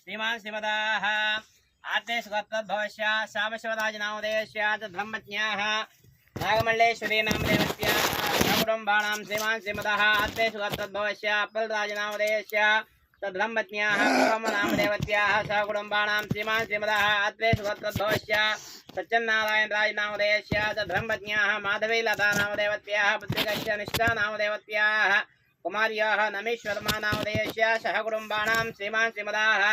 श्रीमान् श्रीमदाः आत्मेशुगोत्तद्भवस्य सामशिवराजनामधेयस्य धर्मज्ञाः नागमल्लेश्वरी नामदेवत्याः सकुटुम्बानां श्रीमान् श्रीमदाः आत्मेशुगोत्तद्भवस्य अपलराजनामधेयस्य तद्ब्रह्मज्ञाः ब्रह्मनामदेवत्याः सकुटुम्बानां श्रीमान् श्रीमदाः आत्मेशुगोत्तद्भवस्य सच्चन्नारायणराजनामधेयस्य तद्ब्रह्मज्ञाः माधवी लता नामदेवत्याः पुत्रिकस्य निष्ठा नामदेवत्याः कुमार्याः नमेश्वरमा नामधेयस्य सहकुटुम्बानां श्रीमान् श्रीमदाः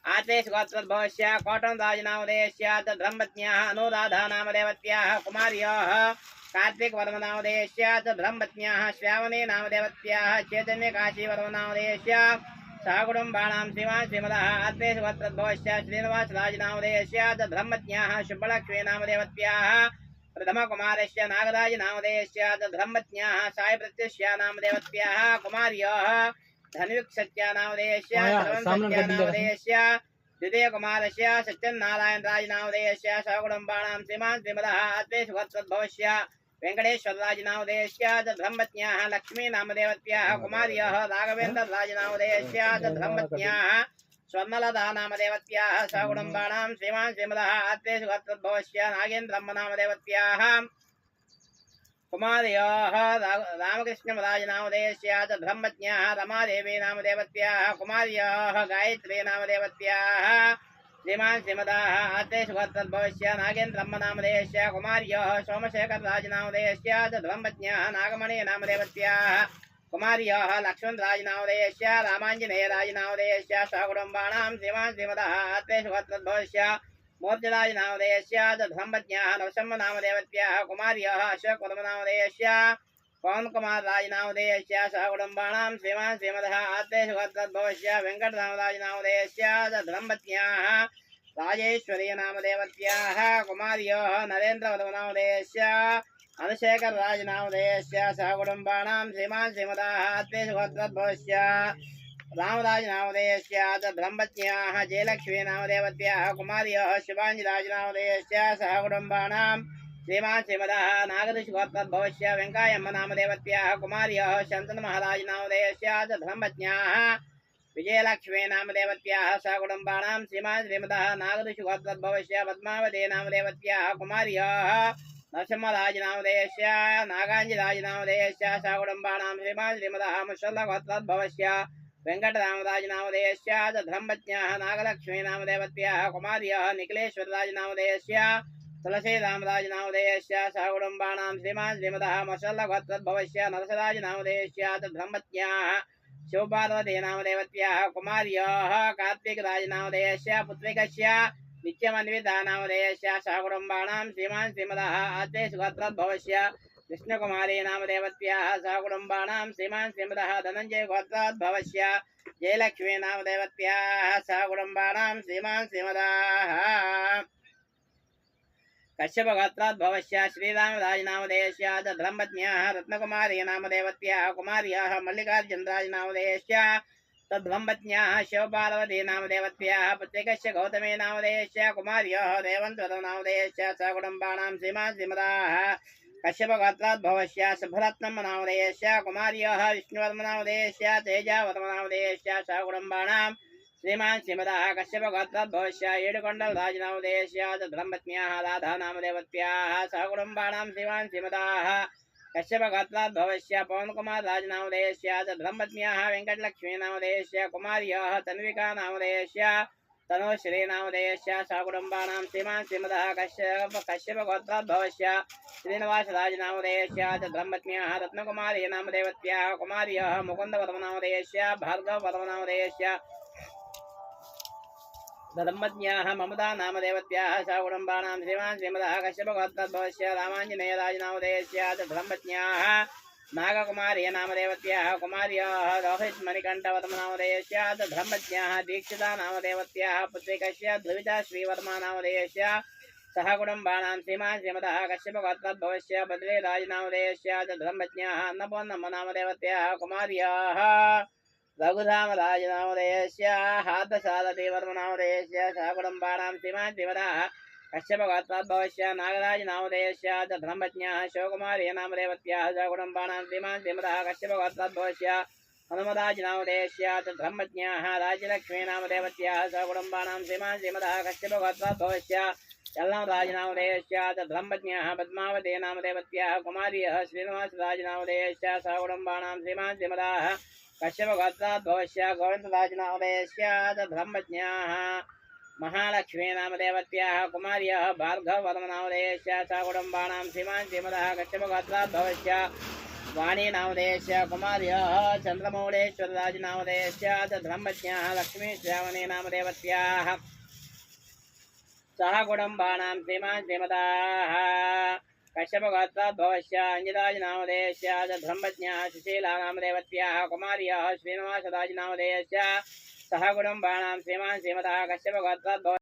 आत्मेशुगोत्तद्भवस्य कोटनराजनामधेयस्य तद्ब्रह्मज्ञाः अनुराधा नामदेवत्याः कुमार्याः कार्तिकवर्मनामधेयस्य तद्ब्रह्मज्ञाः श्रावणी नामदेवत्याः चैतन्यकाशीवर्मनामधेयस्य सहकुटुम्बानां श्रीमान् श्रीमदाः आत्मेशुगोत्तद्भवस्य श्रीनिवासराजनामधेयस्य तद्ब्रह्मज्ञाः शुभलक्ष्मी नामदेवत्याः प्रथमकुमारस्य नागराजनामधेयस्य तद्ब्रह्मज्ञाः सायप्रत्युष्या नामदेवत्याः कुमार्याः धन्विक्सत्या नामधेयस्य श्रवणसत्या नामधेयस्य द्वितीयकुमारस्य सत्यनारायणराजनामधेयस्य सहकुटुम्बानां श्रीमान् श्रीमदाः आत्मेशुगोत्तद्भवस्य वेङ्कटेश्वरराजनामधेयस्य तद्ब्रह्मज्ञाः लक्ष्मी नामदेवत्याः कुमार्याः राघवेन्द्रराजनामधेयस्य तद्ब्रह्मज्ञाः स्वर्णलता नामदेवत्याः सहकुटुम्बानां श्रीमान् श्रीमदाः आत्मेशुगोत्तद्भवस्य नागेन्द्रम्म नामदेवत्याः कुमार्याः रामकृष्णराजनामधेयस्य तद्ब्रह्मज्ञाः रमादेवी नामदेवत्याः कुमार्याः गायत्री नामदेवत्याः श्रीमान् श्रीमदाः आत्मेशुगोत्तद्भवस्य नागेन्द्रम्म नामधेयस्य कुमार्याः सोमशेखरराजनामधेयस्य तद्ब्रह्मज्ञाः नागमणि नामदेवत्याः कुमार्याः लक्ष्मणराजनामधेयस्य रामाञ्जनेयराजनामधेयस्य सहकुटुम्बानां श्रीमान् श्रीमदाः आत्मेशुगोत्तद्भवस्य मूर्तिराजनामधेयस्य तद्ब्रह्मज्ञाः नरसिंह नामदेवत्याः कुमार्याः अशोकवर्मनामधेयस्य पवनकुमारराजनामधेयस्य सहकुटुम्बानां श्रीमान् श्रीमदः आत्मेशुगोत्तद्भवस्य वेङ्कटरामराजनामधेयस्य तद्ब्रह्मज्ञाः राजेश्वरी नामदेवत्याः कुमार्याः नरेन्द्रवर्मनामधेयस्य अनुशेखरराजनामधेयस्य सहकुटुम्बानां श्रीमान् श्रीमदाः आत्मेशुगोत्तद्भवस्य रामराजनामधेयस्य तद्ब्रह्मज्ञाः जयलक्ष्मी नामदेवत्याः कुमार्याः शिवाञ्जिराजनामधेयस्य सहकुटुम्बानां श्रीमान् श्रीमदाः नागऋषिगोत्तद्भवस्य वेङ्कायम्म नामदेवत्याः कुमार्याः शन्तनुमहाराजनामधेयस्य तद्ब्रह्मज्ञाः विजयलक्ष्मी नामदेवत्याः सहकुटुम्बानां श्रीमान् श्रीमदाः नागऋषिगोत्तद्भवस्य पद्मावती नामदेवत्याः कुमार्याः नरसिंहराजनामधेयस्य नागाञ्जिराजनामधेयस्य सहकुटुम्बानां श्रीमान् श्रीमदाः मुसल्लगोत्तद्भवस्य वेङ्कटरामराजनामधेयस्य तद्ब्रह्मज्ञाः नागलक्ष्मी नामदेवत्याः कुमार्याः निखिलेश्वरराजनामधेयस्य तुलसीरामराजनामधेयस्य सहकुटुम्बानां श्रीमान् श्रीमदाः मुसल्लगोत्तद्भवस्य नरसराजनामधेयस्य तद्ब्रह्मज्ञाः शिवपार्वती नामदेवत्याः कुमार्याः कार्तिकराजनामधेयस्य पुत्रिकस्य नित्यमन्विता नामधेयस्य सहकुटुम्बानां श्रीमान् श्रीमदाः आत्मेशुगोत्तद्भवस्य कृष्णकुमारी नामदेवत्याः सहकुटुम्बानां श्रीमान् श्रीमदाः धनञ्जयगोत्तद्भवस्य जयलक्ष्मी नामदेवत्याः सहकुटुम्बानां श्रीमान् श्रीमदाः कश्यपगोत्रोद्भवस्य श्रीरामराजनामधेयस्य तद्ब्रह्मज्ञाः रत्नकुमारी नामदेवत्याः कुमार्याः मल्लिकार्जुनराजनामधेयस्य तद्ब्रह्मज्ञाः शिवपार्वती नामदेवत्याः पुत्रिकस्य गौतमी नामधेयस्य कुमार्याः रेवन्तनामधेयस्य सहकुटुम्बानां श्रीमान् श्रीमदाः कश्यपगोत्रोद्भवस्य शुभरत्नम नामधेयस्य कुमार्याः विष्णुवर्मनामधेयस्य तेजावर्मनामधेयस्य सहकुटुम्बानां श्रीमान् श्रीमदाः कश्यपगोत्रोद्भवस्य येडुकोण्डलराजनामधेयस्य तद्ब्रह्मज्ञाः राधा नामदेवत्याः सहकुटुम्बानां श्रीमान् श्रीमदाः कश्यपगोत्रोद्भवस्य पवनकुमारराजनामधेयस्य तद्ब्रह्मज्ञाः वेङ्कटलक्ष्मी नामधेयस्य कुमार्याः तन्विका नामधेयस्य तनुश्री नामधेयस्य सहकुटुम्बानां श्रीमान् श्रीमदः कश्यपगोत्रोद्भवस्य श्रीनिवासराजनामधेयस्य तद्ब्रह्मज्ञाः रत्नकुमारी नामदेवत्याः कुमार्याः मुकुन्दवर्मनामधेयस्य भार्गववर्मनामधेयस्य धर्मज्ञाः ममता नामदेवत्याः सहकुटुम्बानां श्रीमान् श्रीमदः कश्यपगोत्रोद्भवस्य रामाञ्जनेयराजनामधेयस्य तद्ब्रह्मज्ञाः नागकुमारी नामदेवत्याः कुमार्याः रोहितमणिकण्ठवर्मनामधेयस्य तद्ब्रह्मज्ञाः दीक्षिता नामदेवत्याः पुत्रिकस्य ध्रुविता श्रीवर्मा नामधेयस्य सहकुटुम्बानां श्रीमान् श्रीमदः कश्यपगोत्रोद्भवस्य बद्रीराजनामधेयस्य तद्ब्रह्मज्ञाः अन्नपूर्णम्म नामदेवत्याः कुमार्याः रघुरामराजनामधेयस्य हार्दसारथिवर्मनामधेयस्य सहकुटुम्बानां श्रीमान् श्रीमदः कश्यपगोत्रोद्भवस्य नागराजनामधेयस्य तद्ब्रह्मज्ञाः शिवकुमारी नामदेवत्याः सहकुटुम्बानां श्रीमान् श्रीमदः कश्यपगोत्रोद्भवस्य हनुमदाजिनामधेयस्य धर्मज्ञाः राजलक्ष्मी नामदेवत्याः सकुटुम्बानां श्रीमान् श्रीमदः कश्यपगोत्रोद्भवस्य चलनराजनामधेयस्य धर्मज्ञाः पद्मावती नामदेवत्याः कुमार्यः श्रीनिवासराजनामधेयस्य सकुटुम्बानां श्रीमान् श्रीमदः कश्यपगोत्रोद्भवस्य गोविन्दराजनामधेयस्य धर्मज्ञाः महालक्ष्मी नामदेवत्याः कुमार्यः भार्गववर्मनामधेयस्य सकुटुम्बानां श्रीमान् श्रीमदः कश्यपगोत्रोद्भवस्य वाणी नामधेयस्य कुमार्यः चन्द्रमौळेश्वरराजनामधेयस्य धर्मज्ञाः लक्ष्मी श्रावणी नामदेवत्याः सह कुटुम्बानां श्रीमान् श्रीमदाः कश्यपगोत्रोद्भवस्य अंजराजनामधेयस्य धर्मज्ञाः सुशीला नामदेवत्याः कुमार्यः श्रीनिवासराजनामधेयस्य सह कुटुम्बानां श्रीमान् श्रीमदाः कश्यपगोत्रोद्भवस्य